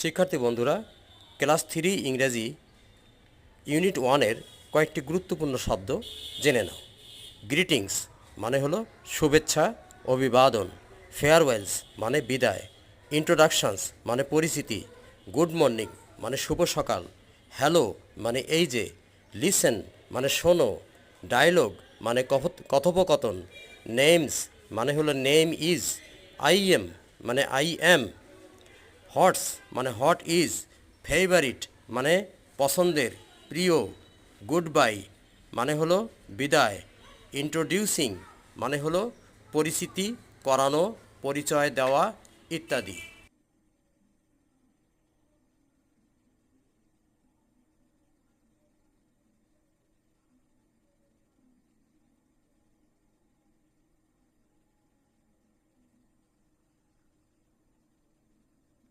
শিক্ষার্থী বন্ধুরা, ক্লাস 3 ইংরেজি ইউনিট 1-এর কয়েকটি গুরুত্বপূর্ণ শব্দ জেনে নাও। গ্রিটিংস মানে হলো শুভেচ্ছা, অভিবাদন। ফেয়ারওয়েলস মানে বিদায়। ইন্ট্রোডাকশনস মানে পরিচিতি। গুড মর্নিং মানে শুভ সকাল। হ্যালো মানে এই যে। লিসেন মানে শোনো। ডায়লগ মানে কথোপকথন। নেমস মানে হলো নেম ইজ। আই এম মানে আই অ্যাম। হটস মানে হট ইজ। ফেভারিট মানে পছন্দের, প্রিয়। গুড বাই মানে হলো বিদায়। ইন্ট্রোডিউসিং মানে হলো পরিচিতি করানো, পরিচয় দেওয়া ইত্যাদি।